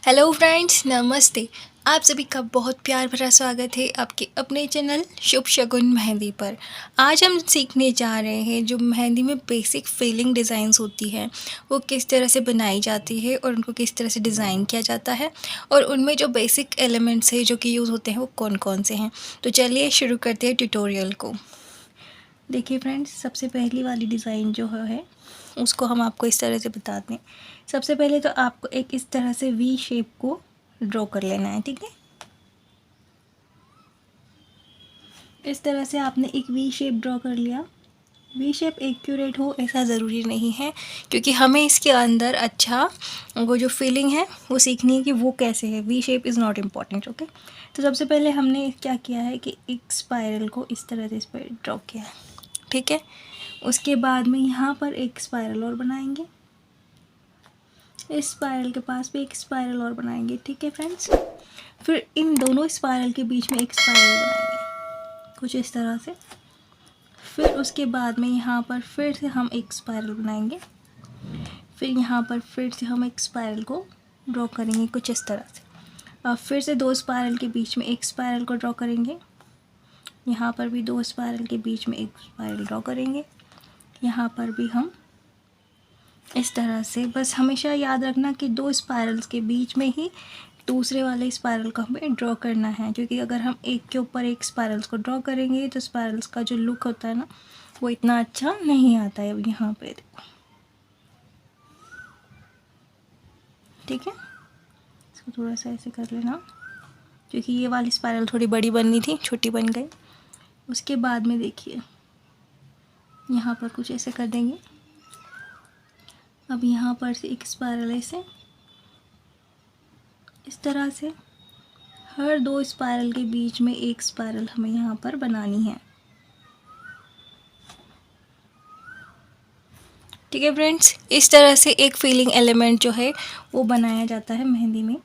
Hello friends, नमस्ते। आप सभी का बहुत प्यार भरा स्वागत है आपके अपने चैनल शुभ शगुन मेहंदी पर। आज हम सीखने जा रहे हैं जो मेहंदी में बेसिक फीलिंग डिज़ाइंस होती है वो किस तरह से बनाई जाती है और उनको किस तरह से डिज़ाइन किया जाता है और उनमें जो बेसिक एलिमेंट्स है जो कि यूज़ होते हैं वो कौन कौन से हैं। तो चलिए शुरू करते हैं ट्यूटोरियल को। देखिए फ्रेंड्स, सबसे पहली वाली डिज़ाइन जो है उसको हम आपको इस तरह से बताते हैं। सबसे पहले तो आपको एक इस तरह से वी शेप को ड्रॉ कर लेना है, ठीक है। इस तरह से आपने एक वी शेप ड्रॉ कर लिया। वी शेप एक्यूरेट हो ऐसा ज़रूरी नहीं है, क्योंकि हमें इसके अंदर अच्छा वो जो फीलिंग है वो सीखनी है कि वो कैसे है। V shape is not important, okay. तो सबसे पहले हमने क्या किया है कि एक स्पायरल को इस तरह से इस पर ड्रॉ किया है, ठीक है। उसके बाद में यहाँ पर एक स्पायरल और बनाएंगे, इस स्पायरल के पास भी एक स्पायरल और बनाएंगे, ठीक है फ्रेंड्स। फिर इन दोनों स्पायरल के बीच में एक स्पायरल बनाएंगे कुछ इस तरह से। फिर उसके बाद में यहाँ पर फिर से हम एक स्पायरल बनाएंगे। फिर यहाँ पर फिर से हम एक स्पायरल को ड्रॉ करेंगे कुछ इस तरह से। और फिर से दो स्पायरल के बीच में एक स्पायरल को ड्रॉ करेंगे। यहाँ पर भी दो स्पायरल के बीच में एक स्पायरल ड्रॉ करेंगे। यहाँ पर भी हम इस तरह से, बस हमेशा याद रखना कि दो स्पायरल्स के बीच में ही दूसरे वाले स्पायरल को हमें ड्रॉ करना है, क्योंकि अगर हम एक के ऊपर एक स्पायरल्स को ड्रॉ करेंगे तो स्पायरल्स का जो लुक होता है ना वो इतना अच्छा नहीं आता है। अब यहाँ पे देखो, ठीक है। इसको थोड़ा सा ऐसे कर लेना, क्योंकि ये वाली स्पायरल थोड़ी बड़ी बननी थी, छोटी बन गई। उसके बाद में देखिए यहाँ पर कुछ ऐसे कर देंगे। अब यहाँ पर से एक स्पायरल ऐसे इस तरह से, हर दो स्पायरल के बीच में एक स्पायरल हमें यहाँ पर बनानी है, ठीक है फ्रेंड्स। इस तरह से एक फीलिंग एलिमेंट जो है वो बनाया जाता है मेहंदी में,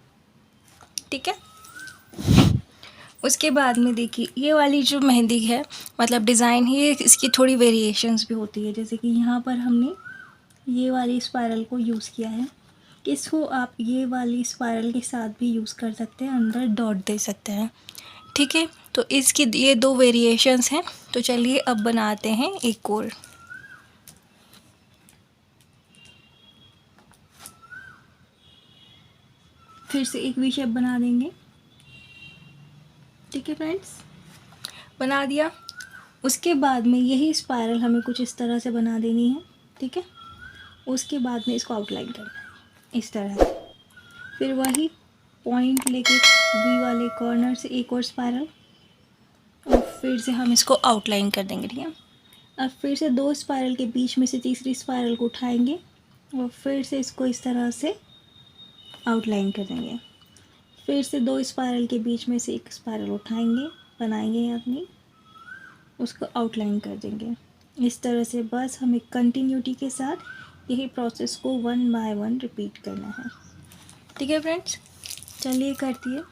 ठीक है। उसके बाद में देखिए ये वाली जो मेहंदी है मतलब डिज़ाइन है, ये इसकी थोड़ी वेरिएशंस भी होती है। जैसे कि यहाँ पर हमने ये वाली स्पायरल को यूज़ किया है, इसको आप ये वाली स्पायरल के साथ भी यूज़ कर सकते हैं, अंदर डॉट दे सकते हैं, ठीक है। तो इसकी ये दो वेरिएशंस हैं। तो चलिए अब बनाते हैं एक और। फिर से एक वी शेप बना देंगे, ठीक है फ्रेंड्स। बना दिया। उसके बाद में यही स्पायरल हमें कुछ इस तरह से बना देनी है, ठीक है। उसके बाद में इसको आउटलाइन करना है इस तरह से। फिर वही पॉइंट लेके वी वाले कॉर्नर से एक और स्पायरल, और फिर से हम इसको आउटलाइन कर देंगे, ठीक है। अब फिर से दो स्पायरल के बीच में से तीसरी स्पायरल को उठाएंगे और फिर से इसको इस तरह से आउटलाइन कर देंगे। फिर से दो स्पायरल के बीच में से एक स्पायरल उठाएंगे, बनाएंगे अपनी, उसको आउटलाइन कर देंगे इस तरह से। बस हमें कंटिन्यूटी के साथ यही प्रोसेस को 1 बाय 1 रिपीट करना है, ठीक है फ्रेंड्स। चलिए करती है।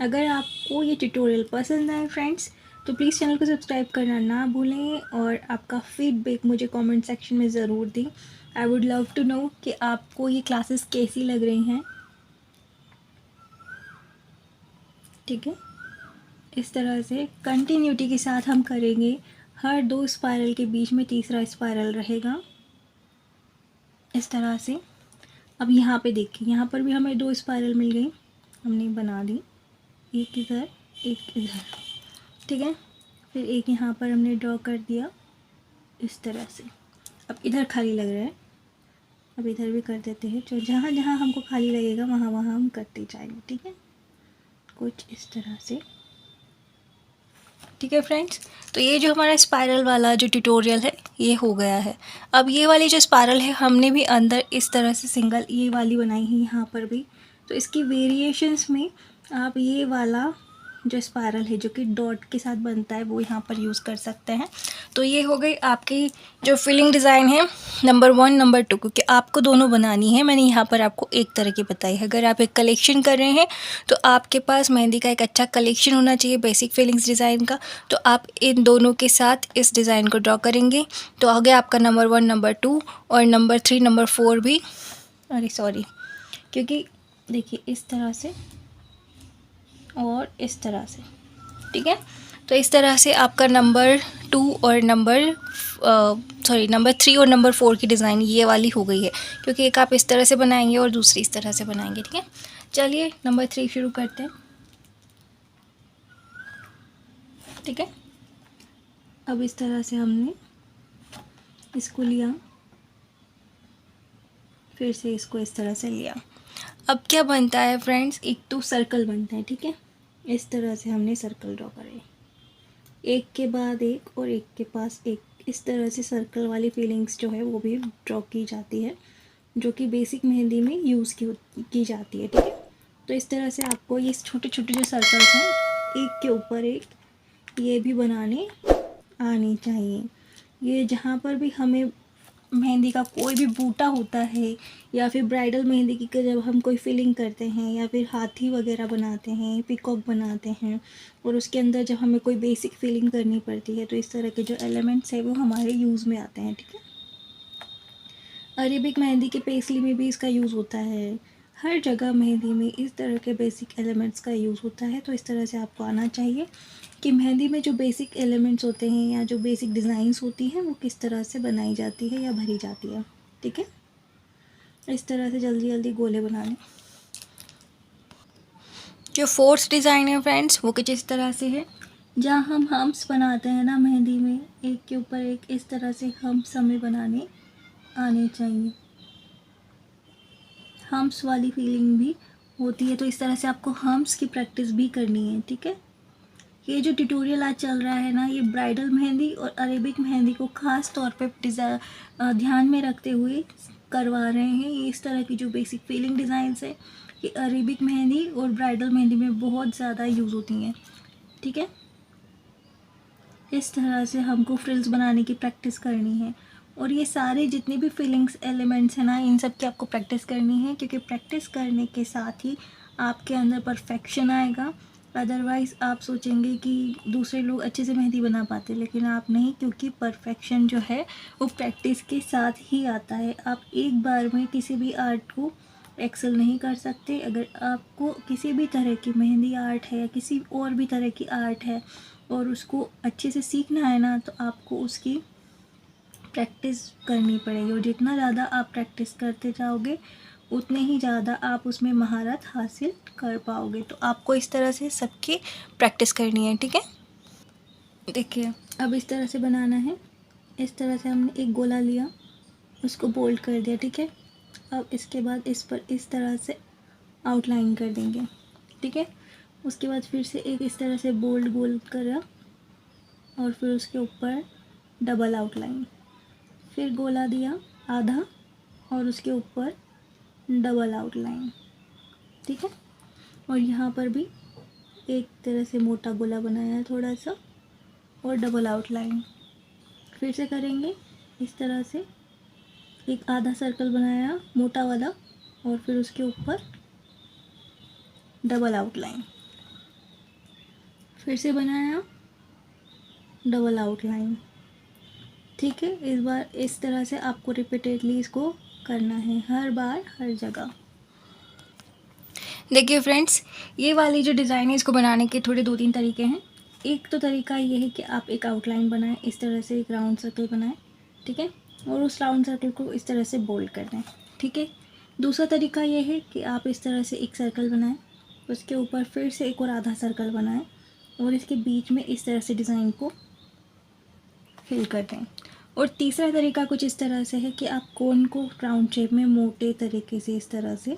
अगर आपको ये ट्यूटोरियल पसंद आए फ्रेंड्स तो प्लीज़ चैनल को सब्सक्राइब करना ना भूलें और आपका फीडबैक मुझे कमेंट सेक्शन में ज़रूर दें। I would love to know कि आपको ये क्लासेस कैसी लग रही हैं, ठीक है। इस तरह से कंटिन्यूटी के साथ हम करेंगे। हर दो स्पायरल के बीच में तीसरा स्पायरल रहेगा इस तरह से। अब यहाँ पे देखिए, यहाँ पर भी हमें दो स्पायरल मिल गई, हमने बना दी, एक इधर एक इधर, ठीक है। फिर एक यहाँ पर हमने ड्रॉ कर दिया इस तरह से। अब इधर खाली लग रहा है, अब इधर भी कर देते हैं। जो जहाँ जहाँ हमको खाली लगेगा वहाँ वहाँ हम करते जाएंगे, ठीक है, कुछ इस तरह से, ठीक है फ्रेंड्स। तो ये जो हमारा स्पायरल वाला जो ट्यूटोरियल है ये हो गया है। अब ये वाली जो स्पायरल है हमने भी अंदर इस तरह से सिंगल ये वाली बनाई है यहाँ पर भी। तो इसकी वेरिएशंस में आप ये वाला जो स्पायरल है जो कि डॉट के साथ बनता है वो यहाँ पर यूज़ कर सकते हैं। तो ये हो गई आपकी जो फिलिंग डिज़ाइन है नंबर 1 नंबर 2, क्योंकि आपको दोनों बनानी है। मैंने यहाँ पर आपको एक तरह की बताई है। अगर आप एक कलेक्शन कर रहे हैं तो आपके पास मेहंदी का एक अच्छा कलेक्शन होना चाहिए बेसिक फिलिंग्स डिज़ाइन का। तो आप इन दोनों के साथ इस डिज़ाइन को ड्रॉ करेंगे। तो आ गया आपका नंबर 1 नंबर 2 और नंबर 3 नंबर 4 भी अरे सॉरी, क्योंकि देखिए इस तरह से और इस तरह से, ठीक है। तो इस तरह से आपका नंबर 2 और नंबर नंबर 3 और नंबर 4 की डिज़ाइन ये वाली हो गई है, क्योंकि एक आप इस तरह से बनाएंगे और दूसरी इस तरह से बनाएंगे, ठीक है। चलिए नंबर 3 शुरू करते हैं, ठीक है। अब इस तरह से हमने इसको लिया, फिर से इसको इस तरह से लिया। अब क्या बनता है फ्रेंड्स, एक तो सर्कल बनता है, ठीक है। इस तरह से हमने सर्कल ड्रॉ करे, एक के बाद एक और एक के पास एक, इस तरह से सर्कल वाली फीलिंग्स जो है वो भी ड्रॉ की जाती है, जो कि बेसिक मेहंदी में यूज़ की जाती है, ठीक है। तो इस तरह से आपको ये छोटे छोटे जो सर्कल्स हैं एक के ऊपर एक ये भी बनाने आनी चाहिए। ये जहाँ पर भी हमें मेहंदी का कोई भी बूटा होता है, या फिर ब्राइडल मेहंदी की जब हम कोई फिलिंग करते हैं, या फिर हाथी वगैरह बनाते हैं, पिकॉक बनाते हैं, और उसके अंदर जब हमें कोई बेसिक फिलिंग करनी पड़ती है, तो इस तरह के जो एलिमेंट्स हैं वो हमारे यूज़ में आते हैं, ठीक है। अरेबिक मेहंदी के पेस्ली में भी इसका यूज़ होता है। हर जगह मेहंदी में इस तरह के बेसिक एलिमेंट्स का यूज़ होता है। तो इस तरह से आपको आना चाहिए कि मेहंदी में जो बेसिक एलिमेंट्स होते हैं या जो बेसिक डिज़ाइंस होती हैं वो किस तरह से बनाई जाती है या भरी जाती है, ठीक है। इस तरह से जल्दी जल्दी गोले बना लें। जो फोर्थ डिज़ाइन है फ्रेंड्स वो कुछ इस तरह से है, जहाँ हम हम्प्स बनाते हैं ना मेहंदी में, एक के ऊपर एक इस तरह से हम्प्स हमें बनाने आने चाहिए। हम्प्स वाली फीलिंग भी होती है, तो इस तरह से आपको हम्प्स की प्रैक्टिस भी करनी है, ठीक है। ये जो ट्यूटोरियल आज चल रहा है ना, ये ब्राइडल मेहंदी और अरेबिक मेहंदी को ख़ास तौर पे ध्यान में रखते हुए करवा रहे हैं। ये इस तरह की जो बेसिक फीलिंग डिज़ाइंस है ये अरेबिक मेहंदी और ब्राइडल मेहंदी में बहुत ज़्यादा यूज़ होती हैं, ठीक है। इस तरह से हमको फ्रिल्स बनाने की प्रैक्टिस करनी है, और ये सारे जितने भी फीलिंग्स एलिमेंट्स हैं ना, इन सब की आपको प्रैक्टिस करनी है, क्योंकि प्रैक्टिस करने के साथ ही आपके अंदर परफेक्शन आएगा। अदरवाइज़ आप सोचेंगे कि दूसरे लोग अच्छे से मेहंदी बना पाते, लेकिन आप नहीं, क्योंकि परफेक्शन जो है वो प्रैक्टिस के साथ ही आता है। आप एक बार में किसी भी आर्ट को एक्सेल नहीं कर सकते। अगर आपको किसी भी तरह की मेहंदी आर्ट है या किसी और भी तरह की आर्ट है और उसको अच्छे से सीखना है ना, तो आपको उसकी प्रैक्टिस करनी पड़ेगी, और जितना ज़्यादा आप प्रैक्टिस करते जाओगे उतने ही ज़्यादा आप उसमें महारत हासिल कर पाओगे। तो आपको इस तरह से सबकी प्रैक्टिस करनी है, ठीक है। देखिए अब इस तरह से बनाना है। इस तरह से हमने एक गोला लिया, उसको बोल्ड कर दिया, ठीक है। अब इसके बाद इस पर इस तरह से आउटलाइन कर देंगे, ठीक है। उसके बाद फिर से एक इस तरह से बोल्ड गोल करा, और फिर उसके ऊपर डबल आउटलाइन, फिर गोला दिया आधा और उसके ऊपर डबल आउटलाइन, ठीक है। और यहाँ पर भी एक तरह से मोटा गोला बनाया है थोड़ा सा, और डबल आउटलाइन फिर से करेंगे। इस तरह से एक आधा सर्कल बनाया मोटा वाला, और फिर उसके ऊपर डबल आउटलाइन, फिर से बनाया डबल आउटलाइन, ठीक है। इस बार इस तरह से आपको रिपीटेडली इसको करना है, हर बार हर जगह। देखिए फ्रेंड्स, ये वाली जो डिज़ाइन है इसको बनाने के थोड़े 2-3 तरीके हैं। एक तो तरीका ये है कि आप एक आउटलाइन बनाएं, इस तरह से एक राउंड सर्कल बनाएं, ठीक है, और उस राउंड सर्कल को इस तरह से बोल्ड कर दें, ठीक है। दूसरा तरीका ये है कि आप इस तरह से एक सर्कल बनाएं, उसके ऊपर फिर से एक और आधा सर्कल बनाएं, और इसके बीच में इस तरह से डिज़ाइन को फिल कर दें। और तीसरा तरीका कुछ इस तरह से है कि आप कोन को राउंड शेप में मोटे तरीके से इस तरह से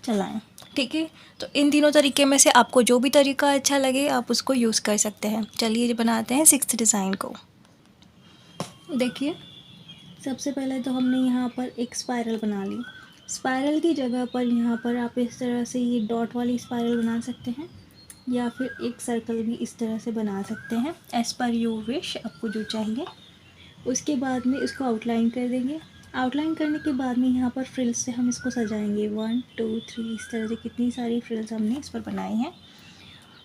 चलाएं, ठीक है। तो इन तीनों तरीके में से आपको जो भी तरीका अच्छा लगे आप उसको यूज़ कर सकते हैं। चलिए बनाते हैं 6th डिज़ाइन को। देखिए सबसे पहले तो हमने यहाँ पर एक स्पाइरल बना ली। स्पाइरल की जगह पर यहाँ पर आप इस तरह से ये डॉट वाली स्पाइरल बना सकते हैं, या फिर एक सर्कल भी इस तरह से बना सकते हैं, एज़ पर योर विश, आपको जो चाहिए। उसके बाद में इसको आउटलाइन कर देंगे। आउटलाइन करने के बाद में यहाँ पर फ्रिल्स से हम इसको सजाएंगे, 1 2 3 इस तरह से कितनी सारी फ्रिल्स हमने इस पर बनाई हैं।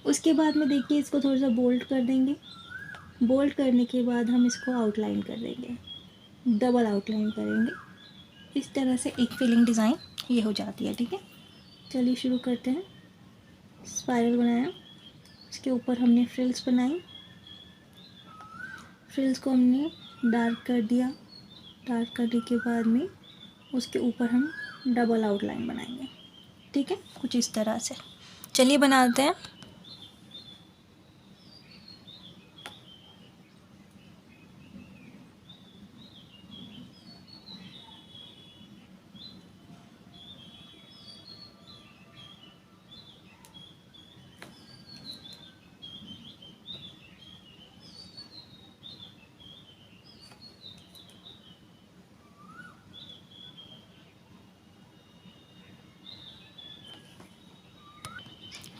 उसके बाद में देखिए इसको थोड़ा सा बोल्ड कर देंगे। बोल्ड करने के बाद हम इसको आउटलाइन कर देंगे, डबल आउटलाइन करेंगे, इस तरह से एक फिलिंग डिज़ाइन ये हो जाती है। ठीक है, चलिए शुरू करते हैं। स्पाइरल बनाया, उसके ऊपर हमने फ्रिल्स बनाई, फ्रिल्स को हमने डार्क कर दिया। डार्क करने के बाद में उसके ऊपर हम डबल आउटलाइन बनाएंगे। ठीक है, कुछ इस तरह से। चलिए बनाते हैं।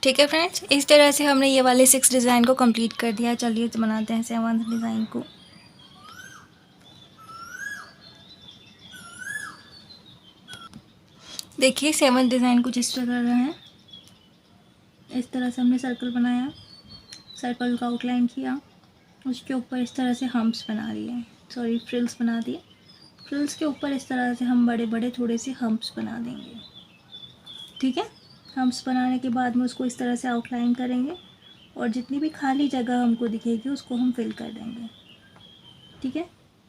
ठीक है फ्रेंड्स, इस तरह से हमने ये वाले 6 डिज़ाइन को कंप्लीट कर दिया। चलिए तो बनाते हैं 7th डिज़ाइन को। देखिए 7th डिज़ाइन कुछ इस तरह का है। इस तरह से हमने सर्कल बनाया, सर्कल का आउटलाइन किया, उसके ऊपर इस तरह से हम्प्स बना दिए, सॉरी फ्रिल्स बना दिए। फ्रिल्स के ऊपर इस तरह से हम बड़े बड़े थोड़े से हम्प्स बना देंगे। ठीक है, हम्प्स बनाने के बाद में उसको इस तरह से आउटलाइन करेंगे और जितनी भी खाली जगह हमको दिखेगी उसको हम फिल कर देंगे। ठीक है,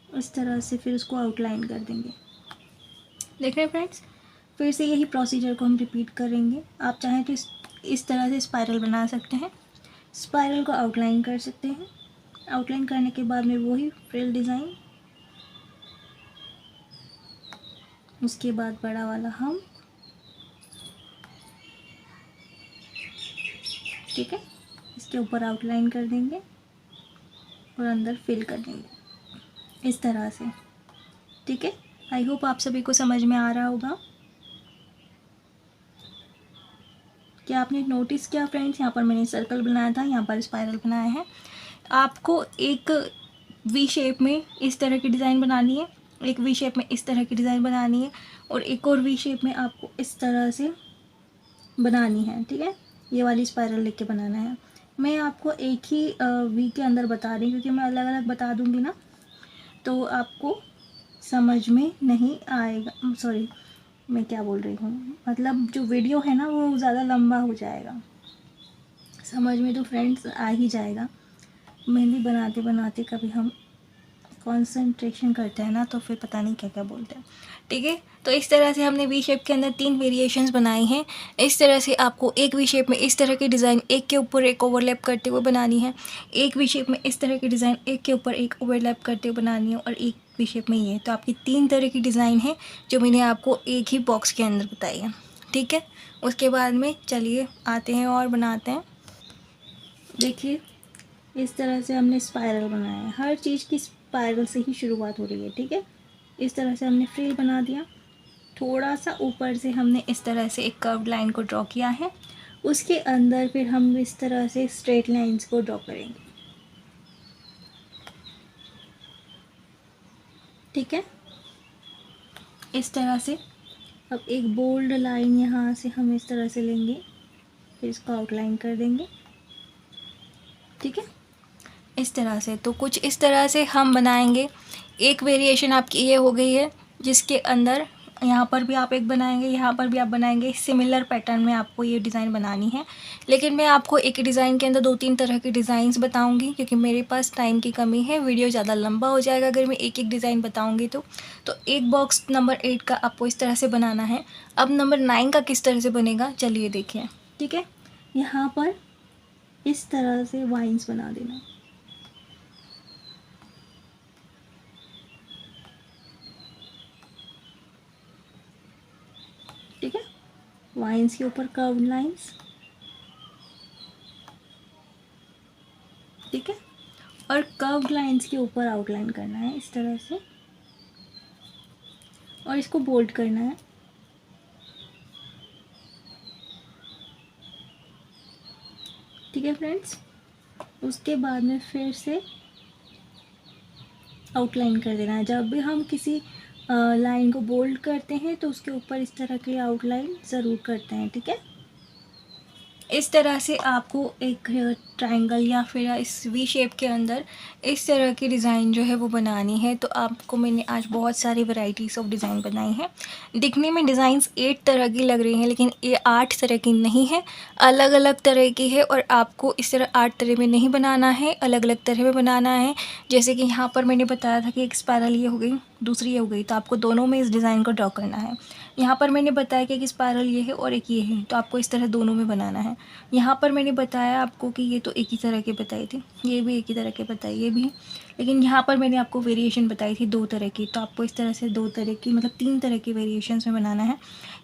इस तरह से फिर उसको आउटलाइन कर देंगे। देख रहे हैं फ्रेंड्स, फिर से यही प्रोसीजर को हम रिपीट करेंगे। आप चाहें तो इस तरह से स्पाइरल बना सकते हैं, स्पाइरल को आउटलाइन कर सकते हैं। आउटलाइन करने के बाद में वही फ्रिल डिज़ाइन, उसके बाद बड़ा वाला हम। ठीक है, इसके ऊपर आउटलाइन कर देंगे और अंदर फिल कर देंगे इस तरह से। ठीक है, आई होप आप सभी को समझ में आ रहा होगा। क्या आपने नोटिस किया फ्रेंड्स, यहाँ पर मैंने सर्कल बनाया था, यहाँ पर स्पाइरल बनाया है। आपको एक वी शेप में इस तरह की डिज़ाइन बनानी है, एक वी शेप में इस तरह की डिज़ाइन बनानी है और एक और वी शेप में आपको इस तरह से बनानी है। ठीक है, ये वाली स्पाइरल लेके बनाना है। मैं आपको एक ही वी के अंदर बता रही हूँ, क्योंकि मैं अलग अलग बता दूँगी ना तो आपको समझ में नहीं आएगा। सॉरी, मैं क्या बोल रही हूँ, मतलब जो वीडियो है ना वो ज़्यादा लंबा हो जाएगा। समझ में तो फ्रेंड्स आ ही जाएगा। मेहंदी बनाते बनाते कभी हम कंसंट्रेशन करते हैं ना तो फिर पता नहीं क्या क्या बोलते हैं। ठीक है, तो इस तरह से हमने वी शेप के अंदर 3 वेरिएशंस बनाई हैं। इस तरह से आपको एक वी शेप में इस तरह की डिज़ाइन एक के ऊपर एक ओवरलैप करते हुए बनानी है, एक वी शेप में इस तरह की डिज़ाइन एक के ऊपर एक ओवरलैप करते हुए बनानी है और एक वी शेप में ये। तो आपकी 3 तरह की डिज़ाइन है जो मैंने आपको एक ही बॉक्स के अंदर बताई है। ठीक है, उसके बाद में चलिए आते हैं और बनाते हैं। देखिए इस तरह से हमने स्पाइरल बनाया है, हर चीज़ की स्पाइरल से ही शुरुआत हो रही है। ठीक है, इस तरह से हमने फ्रिल बना दिया, थोड़ा सा ऊपर से हमने इस तरह से एक कर्व्ड लाइन को ड्रॉ किया है, उसके अंदर फिर हम इस तरह से स्ट्रेट लाइंस को ड्रॉ करेंगे। ठीक है, इस तरह से। अब एक बोल्ड लाइन यहाँ से हम इस तरह से लेंगे, फिर इसको आउटलाइन कर देंगे। ठीक है, इस तरह से। तो कुछ इस तरह से हम बनाएंगे। एक वेरिएशन आपकी ये हो गई है जिसके अंदर यहाँ पर भी आप एक बनाएंगे, यहाँ पर भी आप बनाएंगे। सिमिलर पैटर्न में आपको ये डिज़ाइन बनानी है, लेकिन मैं आपको एक डिज़ाइन के अंदर 2-3 तरह के डिज़ाइंस बताऊंगी, क्योंकि मेरे पास टाइम की कमी है। वीडियो ज़्यादा लंबा हो जाएगा अगर मैं एक एक डिज़ाइन बताऊँगी तो एक बॉक्स नंबर 8 का आपको इस तरह से बनाना है। अब नंबर 9 का किस तरह से बनेगा चलिए देखिए। ठीक है, यहाँ पर इस तरह से वाइन्स बना देना। ठीक है, वाइन्स के ऊपर कर्व लाइंस। ठीक है, और कर्व लाइंस के ऊपर आउटलाइन करना है इस तरह से और इसको बोल्ड करना है। ठीक है फ्रेंड्स, उसके बाद में फिर से आउटलाइन कर देना है। जब भी हम किसी लाइन को बोल्ड करते हैं तो उसके ऊपर इस तरह की आउटलाइन ज़रूर करते हैं। ठीक है, इस तरह से आपको एक ट्रायंगल या फिर इस वी शेप के अंदर इस तरह की डिज़ाइन जो है वो बनानी है। तो आपको मैंने आज बहुत सारी वैरायटीज़ ऑफ डिज़ाइन बनाई हैं। दिखने में डिज़ाइंस 8 तरह की लग रही हैं, लेकिन ये 8 तरह की नहीं है, अलग अलग तरह की है। और आपको इस तरह 8 तरह में नहीं बनाना है, अलग अलग तरह में बनाना है। जैसे कि यहाँ पर मैंने बताया था कि एक स्पाइरल ये हो गई, दूसरी ये हो गई, तो आपको दोनों में इस डिज़ाइन को ड्रॉ करना है। यहाँ पर मैंने बताया कि एक स्पाइरल ये है और एक ये है, तो आपको इस तरह दोनों में बनाना है। यहाँ पर मैंने बताया आपको कि ये तो एक ही तरह के बताई थी, ये भी एक ही तरह के बताई, ये भी, लेकिन यहाँ पर मैंने आपको वेरिएशन बताई थी 2 तरह की, तो आपको इस तरह से 2 तरह की मतलब 3 तरह की वेरिएशंस में बनाना है।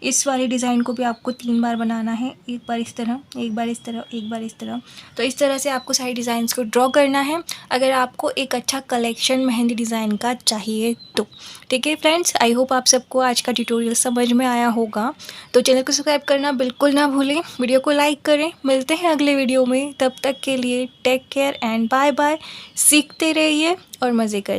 इस वाली डिज़ाइन को भी आपको 3 बार बनाना है, एक बार इस तरह, एक बार इस तरह, एक बार इस तरह। तो इस तरह से आपको सारी डिज़ाइंस को ड्रॉ करना है, अगर आपको एक अच्छा कलेक्शन मेहंदी डिज़ाइन का चाहिए तो। ठीक है फ्रेंड्स, आई होप आप सबको आज का ट्यूटोरियल समझ में आया होगा। तो चैनल को सब्सक्राइब करना बिल्कुल ना भूलें, वीडियो को लाइक करें। मिलते हैं अगले वीडियो में, तब तक के लिए take care and bye bye. सीखते रहिए और मज़े कर